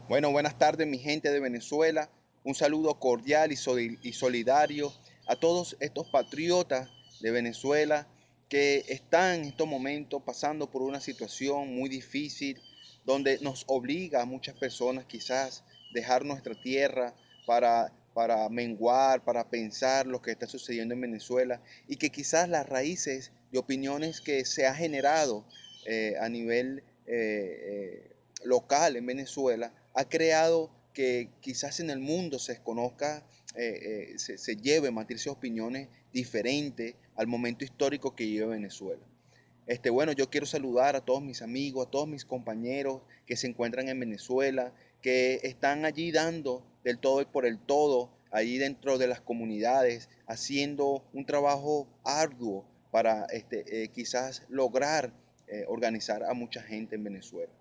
Bueno, buenas tardes, mi gente de Venezuela. Un saludo cordial y solidario a todos estos patriotas de Venezuela que están en estos momentos pasando por una situación muy difícil, donde nos obliga a muchas personas quizás dejar nuestra tierra para menguar, para pensar lo que está sucediendo en Venezuela y que quizás las raíces de opiniones que se ha generado a nivel local en Venezuela ha creado que quizás en el mundo se desconozca, se lleve matrices de opiniones diferentes al momento histórico que vive Venezuela. Bueno, yo quiero saludar a todos mis amigos, a todos mis compañeros que se encuentran en Venezuela, que están allí dando del todo y por el todo, allí dentro de las comunidades, haciendo un trabajo arduo para quizás lograr organizar a mucha gente en Venezuela.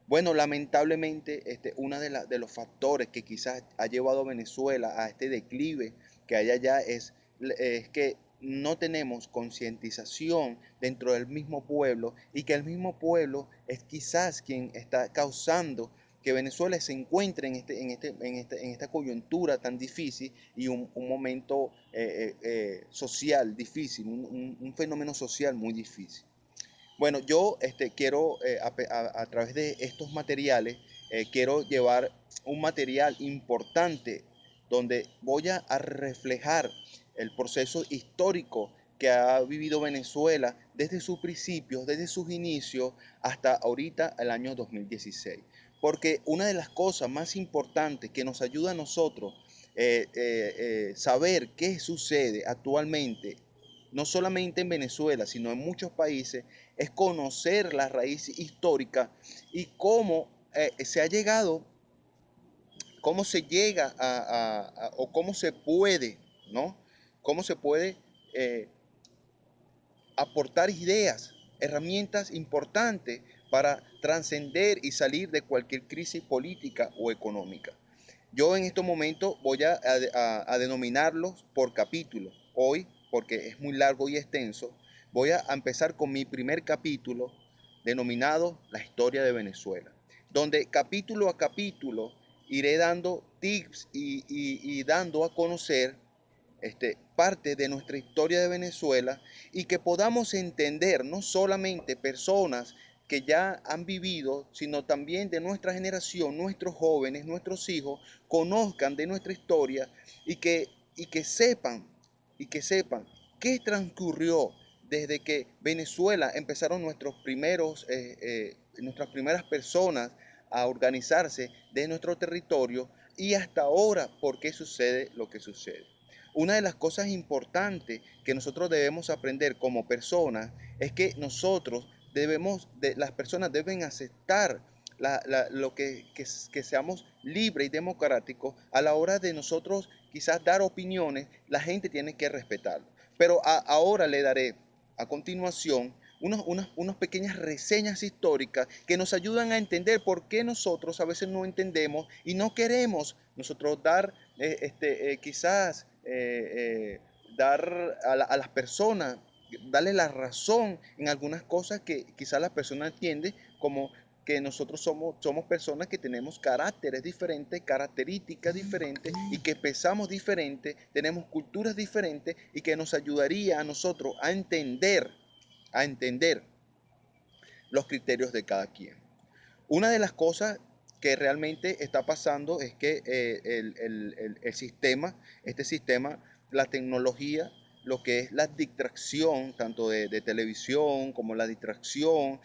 Bueno, lamentablemente, uno de los factores que quizás ha llevado a Venezuela a este declive que hay allá es que no tenemos concientización dentro del mismo pueblo y que el mismo pueblo es quizás quien está causando que Venezuela se encuentre en esta coyuntura tan difícil y un momento social difícil, un fenómeno social muy difícil. Bueno, yo quiero, a través de estos materiales, quiero llevar un material importante donde voy a reflejar el proceso histórico que ha vivido Venezuela desde sus principios, desde sus inicios hasta ahorita el año 2016. Porque una de las cosas más importantes que nos ayuda a nosotros saber qué sucede actualmente, no solamente en Venezuela, sino en muchos países, es conocer la raíz histórica y cómo se ha llegado, cómo se llega o cómo se puede, ¿no? Cómo se puede eh, aportar ideas, herramientas importantes para trascender y salir de cualquier crisis política o económica. Yo en estos momentos voy a denominarlos por capítulo. Hoy, porque es muy largo y extenso, voy a empezar con mi primer capítulo denominado La historia de Venezuela, donde capítulo a capítulo iré dando tips y dando a conocer parte de nuestra historia de Venezuela y que podamos entender no solamente personas que ya han vivido, sino también de nuestra generación, nuestros jóvenes, nuestros hijos, conozcan de nuestra historia y que sepan, y que sepan qué transcurrió desde que Venezuela empezaron nuestras primeras personas a organizarse de nuestro territorio y hasta ahora por qué sucede lo que sucede. Una de las cosas importantes que nosotros debemos aprender como personas es que las personas deben aceptar lo que seamos libres y democráticos a la hora de nosotros quizás dar opiniones, la gente tiene que respetarlo. Pero ahora le daré a continuación unas pequeñas reseñas históricas que nos ayudan a entender por qué nosotros a veces no entendemos y no queremos nosotros dar quizás dar a las personas, darle la razón en algunas cosas que quizás las personas entienden como que nosotros somos personas que tenemos caracteres diferentes, características diferentes y que pensamos diferente, tenemos culturas diferentes y que nos ayudaría a nosotros a entender los criterios de cada quien. Una de las cosas que realmente está pasando es que el sistema, este sistema, la tecnología, lo que es la distracción, tanto de televisión como la distracción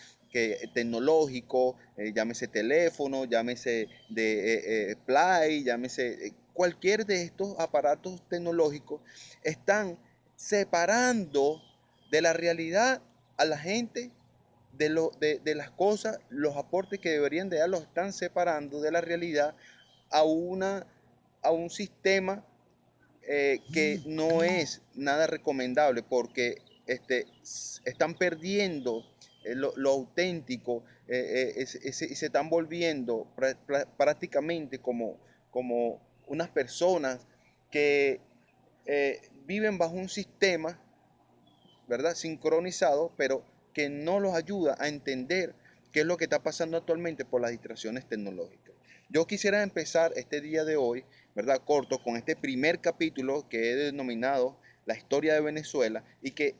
tecnológico, llámese teléfono, llámese de Play, llámese cualquier de estos aparatos tecnológicos, están separando de la realidad a la gente de las cosas, los aportes que deberían de dar los están separando de la realidad a, una, a un sistema que no es nada recomendable porque están perdiendo lo auténtico y se están volviendo prácticamente como unas personas que viven bajo un sistema, ¿verdad? Sincronizado, pero que no los ayuda a entender qué es lo que está pasando actualmente por las distracciones tecnológicas. Yo quisiera empezar este día de hoy, ¿verdad? Corto, con este primer capítulo que he denominado la historia de Venezuela y que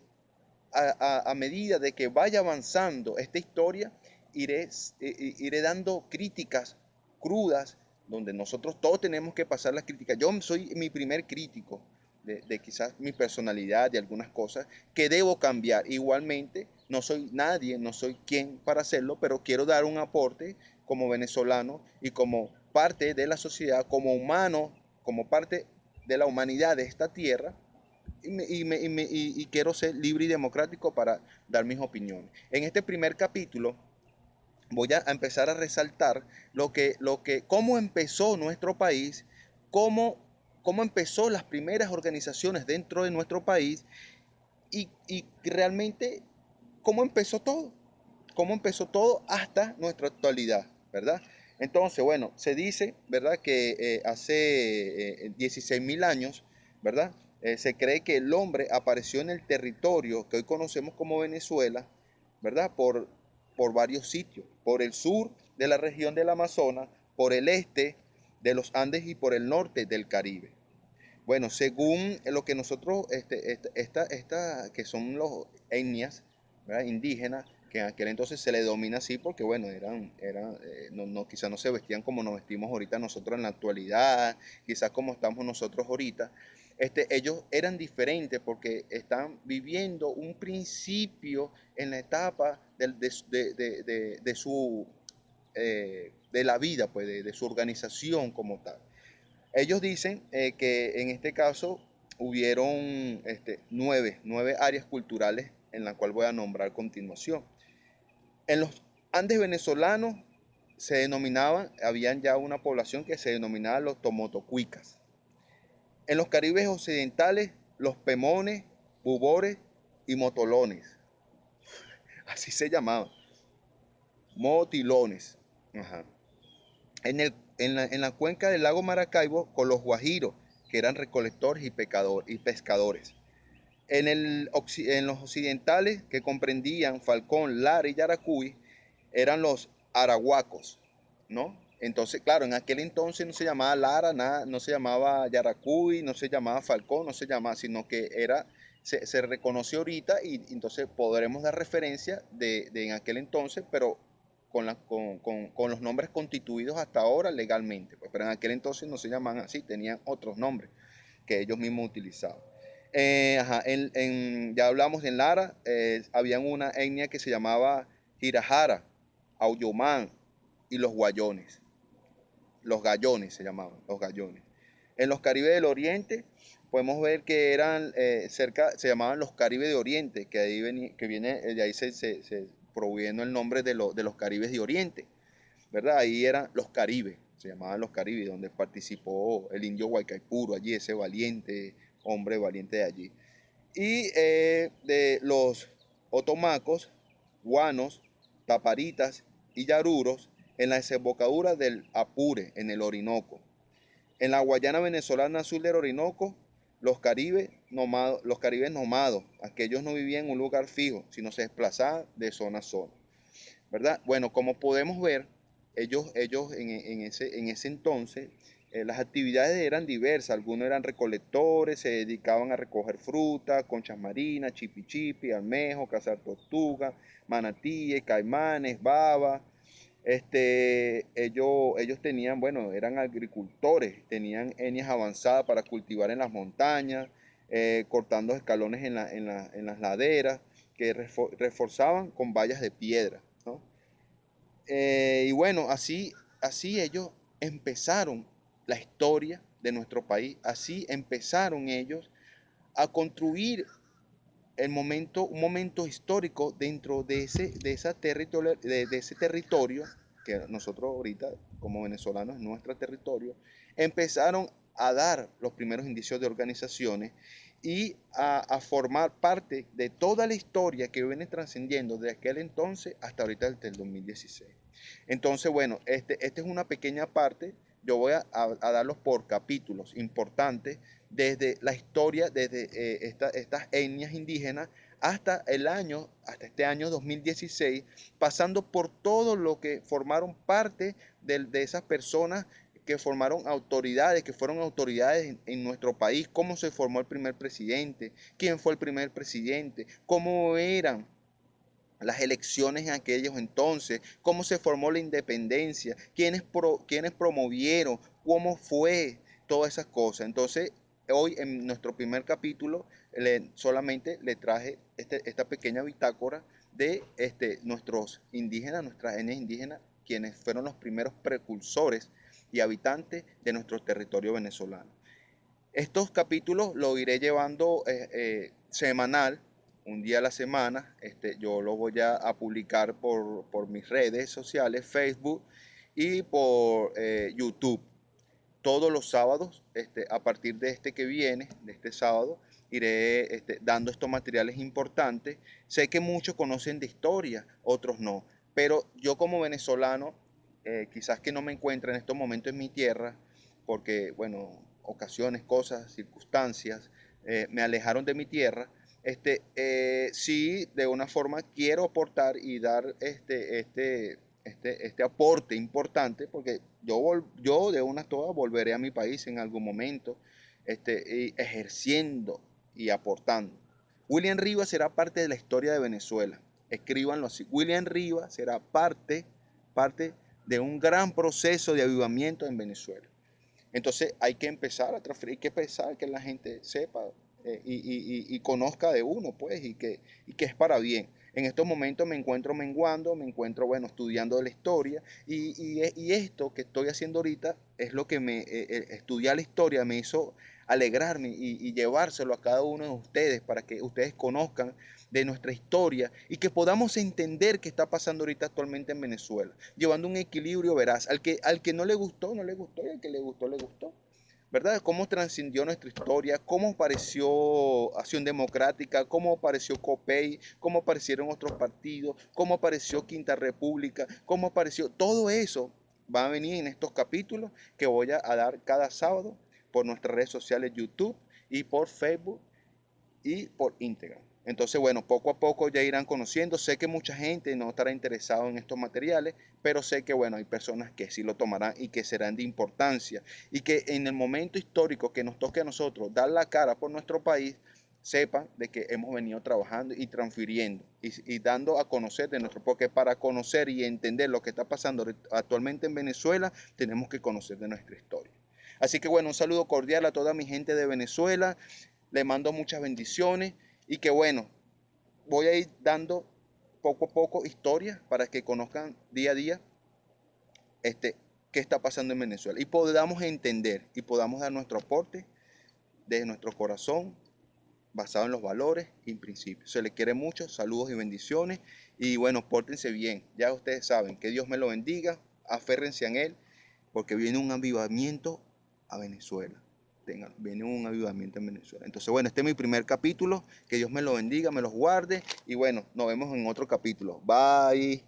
a medida de que vaya avanzando esta historia, iré dando críticas crudas, donde nosotros todos tenemos que pasar las críticas. Yo soy mi primer crítico de quizás mi personalidad, de algunas cosas que debo cambiar. Igualmente, no soy nadie, no soy quien para hacerlo, pero quiero dar un aporte como venezolano y como parte de la sociedad, como humano, como parte de la humanidad de esta tierra, y quiero ser libre y democrático para dar mis opiniones. En este primer capítulo voy a empezar a resaltar cómo empezó nuestro país, cómo, cómo empezó las primeras organizaciones dentro de nuestro país y realmente cómo empezó todo hasta nuestra actualidad, ¿verdad? Entonces, bueno, se dice, ¿verdad?, que hace 16.000 años, ¿verdad? Se cree que el hombre apareció en el territorio que hoy conocemos como Venezuela, ¿verdad? Por varios sitios, por el sur de la región del Amazonas, por el este de los Andes y por el norte del Caribe. Bueno, según lo que nosotros, que son los etnias, ¿verdad?, indígenas, que en aquel entonces se le domina así porque, bueno, quizás no se vestían como nos vestimos ahorita nosotros en la actualidad, quizás como estamos nosotros ahorita. Ellos eran diferentes porque están viviendo un principio en la etapa de su, de la vida, pues, de su organización como tal. Ellos dicen que en este caso hubieron nueve áreas culturales en las cuales voy a nombrar a continuación. En los Andes venezolanos habían ya una población que se denominaba los tomotocuicas. En los Caribes occidentales, los pemones, bubores y motolones. Así se llamaban. Motilones. Ajá. En la cuenca del lago Maracaibo con los guajiros, que eran recolectores y pescadores. En los occidentales, que comprendían Falcón, Lara y Yaracuy, eran los arahuacos, ¿no? Entonces, claro, en aquel entonces no se llamaba Lara, nada, no se llamaba Yaracuy, no se llamaba Falcón, no se llamaba, sino que se reconoció ahorita y entonces podremos dar referencia de en aquel entonces, pero con los nombres constituidos hasta ahora legalmente. Pues, pero en aquel entonces no se llamaban así, tenían otros nombres que ellos mismos utilizaban. Ya hablamos en Lara, habían una etnia que se llamaba Girajara, Auyomán y los Guayones. Los Gallones se llamaban, los Gallones. En los Caribes del Oriente podemos ver que eran se llamaban los Caribes de Oriente, que de ahí se proviene el nombre de los Caribes de Oriente, ¿verdad? Ahí eran los Caribes, se llamaban los Caribes, donde participó el indio Guaycaipuro, allí ese valiente hombre valiente de allí. Y de los otomacos, guanos, taparitas y yaruros en la desembocadura del Apure, en el Orinoco. En la Guayana venezolana sur del Orinoco, los caribes nomados, aquellos no vivían en un lugar fijo, sino se desplazaban de zona a zona, ¿verdad? Bueno, como podemos ver, ellos en ese entonces, las actividades eran diversas. Algunos eran recolectores, se dedicaban a recoger fruta, conchas marinas, chipi chipi, almejo, cazar tortugas, manatíes, caimanes, babas. Ellos tenían, bueno, eran agricultores, tenían etnias avanzadas para cultivar en las montañas, cortando escalones en las laderas, que reforzaban con vallas de piedra, ¿no? Y bueno, así ellos empezaron la historia de nuestro país, así empezaron ellos a construir un momento histórico dentro de ese territorio, que nosotros ahorita como venezolanos, nuestro territorio, empezaron a dar los primeros indicios de organizaciones y a formar parte de toda la historia que viene trascendiendo de aquel entonces hasta ahorita del 2016. Entonces, bueno, esta es una pequeña parte. Yo voy a darlos por capítulos importantes desde la historia, desde estas etnias indígenas hasta este año 2016, pasando por todo lo que formaron parte de esas personas que formaron autoridades, que fueron autoridades en nuestro país, cómo se formó el primer presidente, quién fue el primer presidente, cómo eran las elecciones en aquellos entonces, cómo se formó la independencia, quiénes promovieron, cómo fue, todas esas cosas. Entonces, hoy en nuestro primer capítulo solamente le traje esta pequeña bitácora de nuestros indígenas, nuestras etnias indígenas, quienes fueron los primeros precursores y habitantes de nuestro territorio venezolano. Estos capítulos los iré llevando semanal, un día a la semana. Yo lo voy a publicar por mis redes sociales, Facebook y por YouTube. Todos los sábados, a partir de este que viene, de este sábado, iré dando estos materiales importantes. Sé que muchos conocen de historia, otros no, pero yo como venezolano, quizás que no me encuentre en estos momentos en mi tierra, porque, bueno, ocasiones, cosas, circunstancias, me alejaron de mi tierra. Sí, de una forma quiero aportar y dar este aporte importante, porque yo de una todas volveré a mi país en algún momento, y ejerciendo y aportando. William Rivas será parte de la historia de Venezuela. Escríbanlo así. William Rivas será parte de un gran proceso de avivamiento en Venezuela. Entonces hay que empezar a transferir, hay que pensar que la gente sepa y conozca de uno, pues, y que es para bien. En estos momentos me encuentro menguando, me encuentro, bueno, estudiando de la historia, y esto que estoy haciendo ahorita es lo que estudiar la historia me hizo alegrarme y llevárselo a cada uno de ustedes para que ustedes conozcan de nuestra historia y que podamos entender qué está pasando ahorita actualmente en Venezuela, llevando un equilibrio veraz. Al que no le gustó, no le gustó, y al que le gustó, le gustó. ¿Verdad? Cómo trascendió nuestra historia, cómo apareció Acción Democrática, cómo apareció COPEI, cómo aparecieron otros partidos, cómo apareció Quinta República, cómo apareció, todo eso va a venir en estos capítulos que voy a dar cada sábado por nuestras redes sociales YouTube y por Facebook y por Instagram. Entonces, bueno, poco a poco ya irán conociendo. Sé que mucha gente no estará interesado en estos materiales, pero sé que, bueno, hay personas que sí lo tomarán y que serán de importancia. Y que en el momento histórico que nos toque a nosotros dar la cara por nuestro país, sepan de que hemos venido trabajando y transfiriendo y dando a conocer de nuestro, porque para conocer y entender lo que está pasando actualmente en Venezuela, tenemos que conocer de nuestra historia. Así que bueno, un saludo cordial a toda mi gente de Venezuela. Le mando muchas bendiciones y que bueno, voy a ir dando poco a poco historias para que conozcan día a día qué está pasando en Venezuela y podamos entender y podamos dar nuestro aporte desde nuestro corazón basado en los valores y principios. Se les quiere mucho, saludos y bendiciones y bueno, pórtense bien. Ya ustedes saben, que Dios me lo bendiga, aférrense en Él porque viene un avivamiento a Venezuela. Viene un avivamiento en Venezuela. Entonces, bueno, este es mi primer capítulo. Que Dios me lo bendiga, me los guarde. Y bueno, nos vemos en otro capítulo. Bye.